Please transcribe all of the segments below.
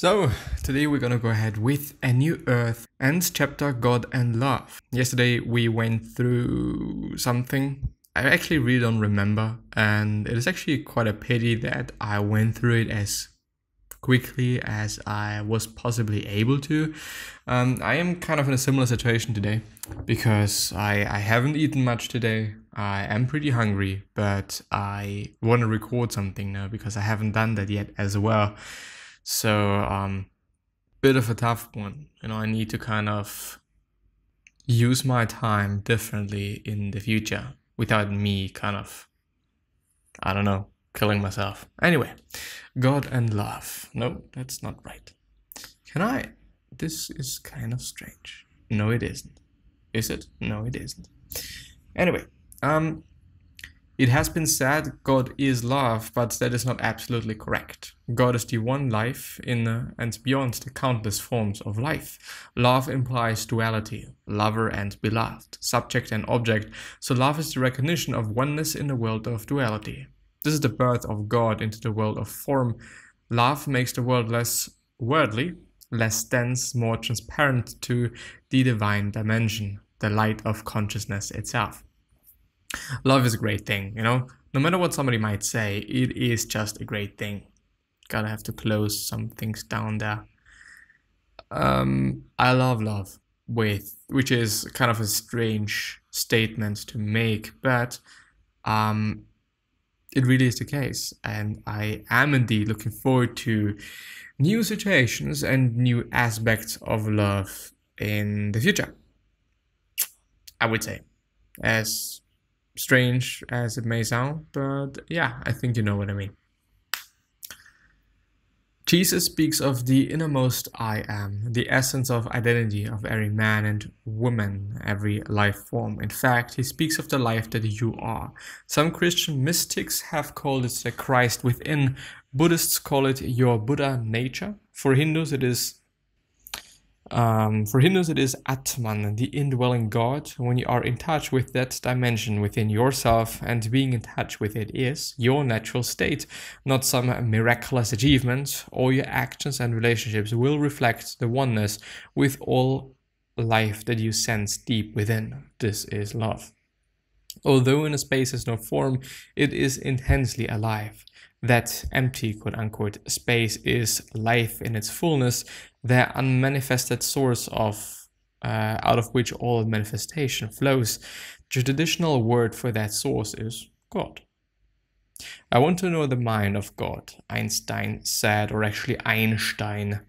So, today we're gonna go ahead with a new Earth and chapter God and Love. Yesterday we went through something I actually really don't remember, and it is actually quite a pity that I went through it as quickly as I was possibly able to. I am kind of in a similar situation today because I haven't eaten much today. I am pretty hungry, but I want to record something now because I haven't done that yet as well. So, bit of a tough one. I need to kind of use my time differently in the future without me kind of, I don't know, killing myself. Anyway, God and love. No, that's not right. This is kind of strange. No, it isn't. Is it? No, it isn't. Anyway, it has been said God is love, but that is not absolutely correct. God is the one life in and beyond the countless forms of life. Love implies duality, lover and beloved, subject and object, so love is the recognition of oneness in the world of duality. This is the birth of God into the world of form. Love makes the world less worldly, less dense, more transparent to the divine dimension, the light of consciousness itself. Love is a great thing, no matter what somebody might say, it is just a great thing. Gotta have to close some things down there. I love love, which is kind of a strange statement to make, but it really is the case, and I am indeed looking forward to new situations and new aspects of love in the future. I would say, as strange as it may sound, but yeah, I think you know what I mean. Jesus speaks of the innermost I am, the essence of identity of every man and woman, every life form. In fact, he speaks of the life that you are. Some Christian mystics have called it the Christ within. Buddhists call it your Buddha nature. For Hindus, it is Atman, the indwelling God. When you are in touch with that dimension within yourself, and being in touch with it is your natural state, not some miraculous achievement. All your actions and relationships will reflect the oneness with all life that you sense deep within. This is love. Although in a space has no form, it is intensely alive. That empty, quote-unquote, space is life in its fullness, the unmanifested source out of which all manifestation flows. The traditional word for that source is God. I want to know the mind of God, Einstein said, or actually Einstein,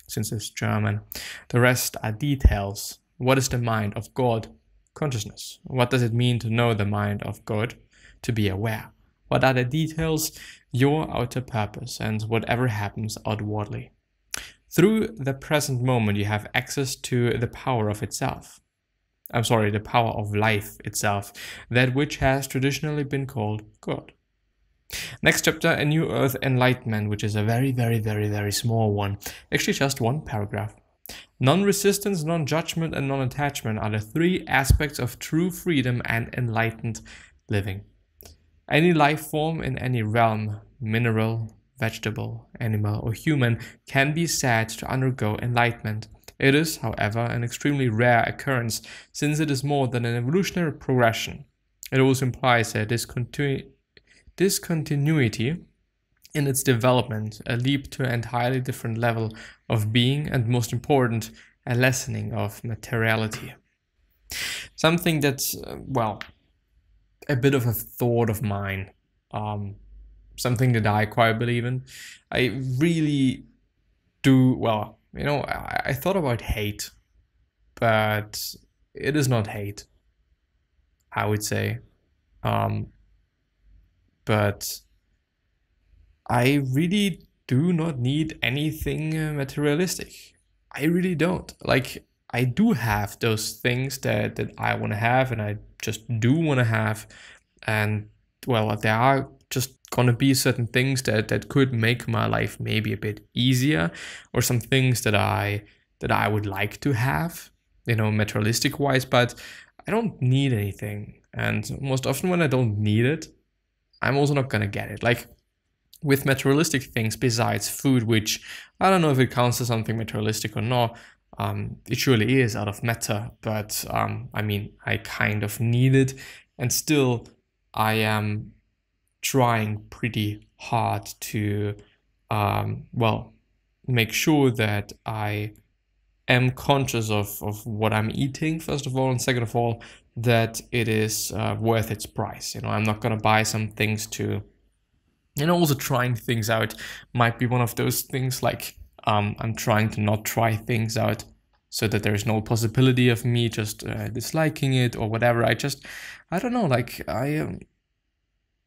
since it's German. The rest are details. What is the mind of God? Consciousness. What does it mean to know the mind of God? To be aware. What are the details? Your outer purpose and whatever happens outwardly. Through the present moment, you have access to the power of itself. The power of life itself, that which has traditionally been called God. Next chapter, A New Earth Enlightenment, which is a very, very, very, very small one. Actually, just one paragraph. Non-resistance, non-judgment, and non-attachment are the three aspects of true freedom and enlightened living. Any life form in any realm, mineral, vegetable, animal, or human, can be said to undergo enlightenment. It is, however, an extremely rare occurrence, since it is more than an evolutionary progression. It also implies a discontinuity in its development, a leap to an entirely different level of being, and most important, a lessening of materiality. Something that's, a bit of a thought of mine, something that I quite believe in. I really do, I thought about hate, but it is not hate, I would say. But I really do not need anything materialistic. I really don't. I do have those things that I want to have, and I just do want to have. And, there are just going to be certain things that could make my life maybe a bit easier, or some things that I would like to have, materialistic wise, but I don't need anything. And most often when I don't need it, I'm also not going to get it. with materialistic things besides food, which I don't know if it counts as something materialistic or not. It surely is out of matter, but I mean, I kind of need it, and still I am trying pretty hard to, make sure that I am conscious of what I'm eating, first of all, and second of all, that it is worth its price. I'm not gonna buy some things to, also trying things out might be one of those things. Like I'm trying to not try things out so that there's no possibility of me just disliking it or whatever. I don't know, like I'm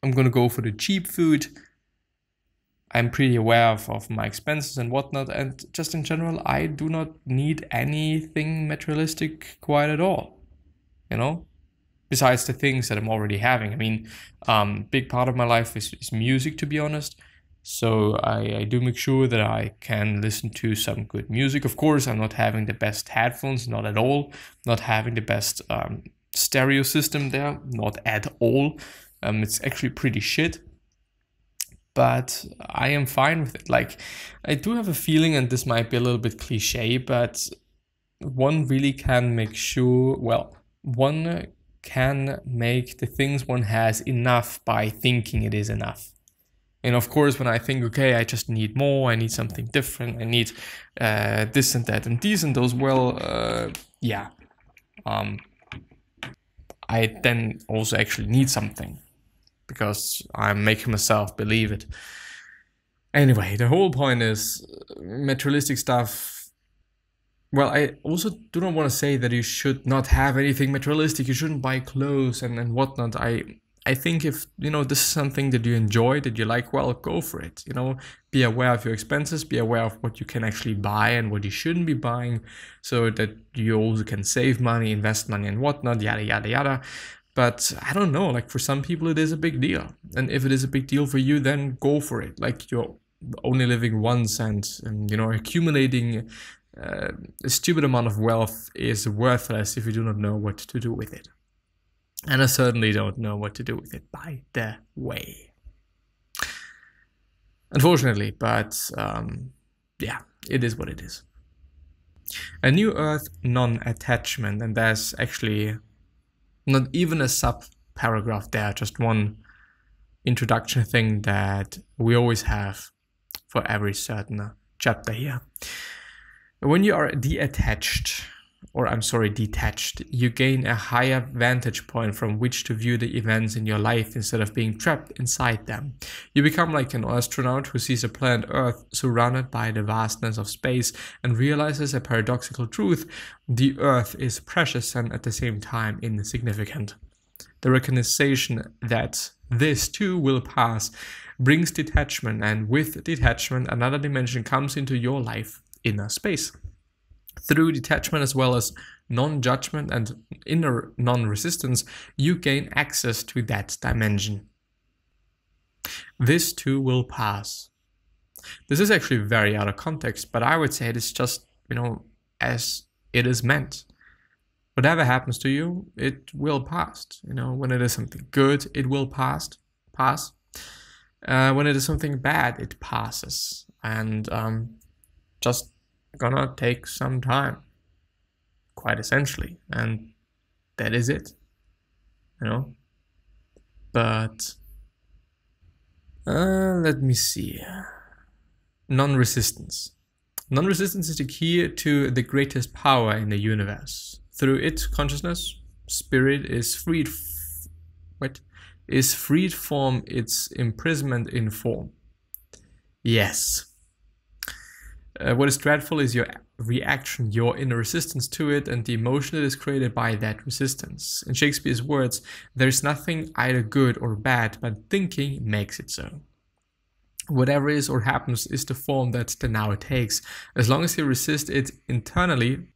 gonna go for the cheap food. I'm pretty aware of my expenses and whatnot, and just in general, I do not need anything materialistic quite at all, besides the things that I'm already having. I mean, big part of my life is music, to be honest. So I do make sure that I can listen to some good music. Of course, I'm not having the best headphones, not at all. Not having the best stereo system there, not at all. It's actually pretty shit. But I am fine with it. Like, I do have a feeling, and this might be a little bit cliche, but one really can make sure, one can make the things one has enough by thinking it is enough. And of course, when I think, okay, I just need more, I need something different, I need this and that and these and those, I then also actually need something, because I'm making myself believe it. Anyway, the whole point is materialistic stuff. Well, I also do not want to say that you should not have anything materialistic. You shouldn't buy clothes and whatnot. I think if, this is something that you enjoy, that you like, well, go for it. Be aware of your expenses, be aware of what you can actually buy and what you shouldn't be buying, so that you also can save money, invest money and whatnot, yada, yada, yada. But I don't know, like for some people it is a big deal. And if it is a big deal for you, then go for it. Like you're only living once, and accumulating a stupid amount of wealth is worthless if you do not know what to do with it. And I certainly don't know what to do with it, by the way. Unfortunately, but it is what it is. A new earth, non-attachment, and there's actually not even a sub-paragraph there, just one introduction thing that we always have for every certain chapter here. When you are detached, you gain a higher vantage point from which to view the events in your life instead of being trapped inside them. You become like an astronaut who sees a planet Earth surrounded by the vastness of space and realizes a paradoxical truth: the Earth is precious and at the same time insignificant. The recognition that this too will pass brings detachment, and with detachment, another dimension comes into your life: inner space. Through detachment as well as non-judgment and inner non-resistance, you gain access to that dimension. This too will pass. This is actually very out of context, but I would say it is just, as it is meant. Whatever happens to you, it will pass. When it is something good, it will pass. When it is something bad, it passes. And just gonna take some time, quite essentially, and that is it, but let me see. Non-resistance is the key to the greatest power in the universe. Through it, consciousness, spirit is freed from its imprisonment in form. Yes. What is dreadful is your reaction, your inner resistance to it, and the emotion that is created by that resistance. In Shakespeare's words, there is nothing either good or bad, but thinking makes it so. Whatever is or happens is the form that the now takes. As long as you resist it internally,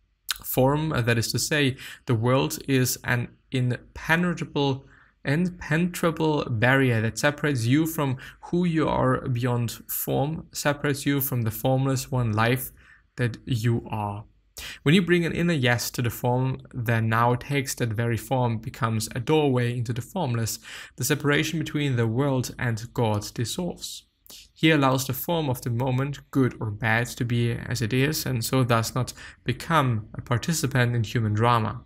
form, that is to say, the world is an impenetrable barrier that separates you from who you are beyond form, separates you from the formless one life that you are. When you bring an inner yes to the form that now takes that very form, becomes a doorway into the formless. The separation between the world and God dissolves. He allows the form of the moment, good or bad, to be as it is, and so does not become a participant in human drama.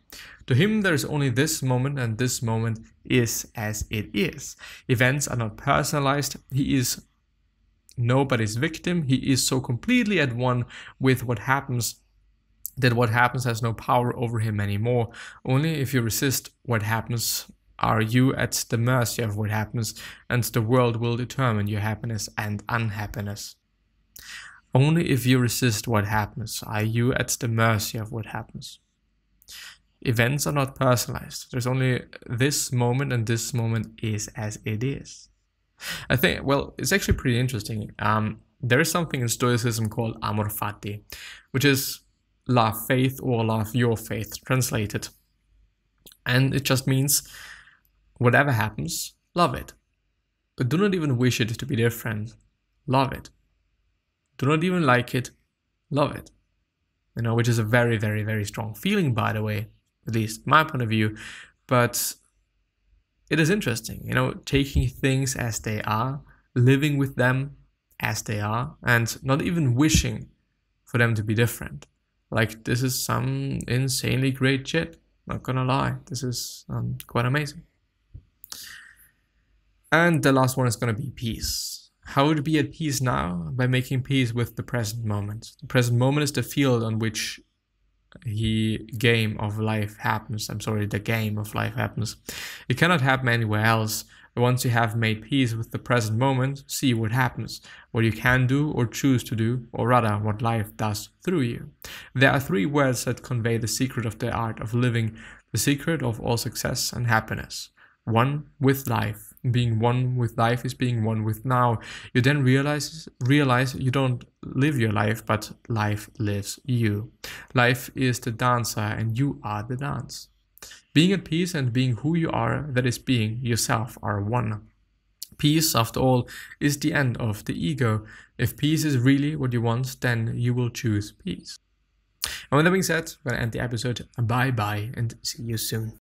To him, there is only this moment, and this moment is as it is. Events are not personalized. He is nobody's victim. He is so completely at one with what happens that what happens has no power over him anymore. Only if you resist what happens are you at the mercy of what happens, and the world will determine your happiness and unhappiness. Only if you resist what happens are you at the mercy of what happens. Events are not personalized. There's only this moment, and this moment is as it is. I think, well, it's actually pretty interesting. There is something in Stoicism called amor fati, which is love faith or love your faith translated. And it just means whatever happens, love it. But do not even wish it to be different. Love it. Do not even like it. Love it. Which is a very, very, very strong feeling, by the way, at least my point of view. But it is interesting, taking things as they are, living with them as they are, and not even wishing for them to be different. Like, this is some insanely great shit. Not gonna lie. This is quite amazing. And the last one is going to be peace. How to be at peace now? By making peace with the present moment. The present moment is the field on which the game of life happens. It cannot happen anywhere else. But once you have made peace with the present moment, see what happens, what you can do or choose to do, or rather what life does through you. There are 3 words that convey the secret of the art of living, the secret of all success and happiness. One with life. Being one with life is being one with now. You then realize you don't live your life, but life lives you. Life is the dancer, and you are the dance. Being at peace and being who you are, that is being yourself, are one. Peace, after all, is the end of the ego. If peace is really what you want, then you will choose peace. And with that being said, I'm going to end the episode. Bye-bye, and see you soon.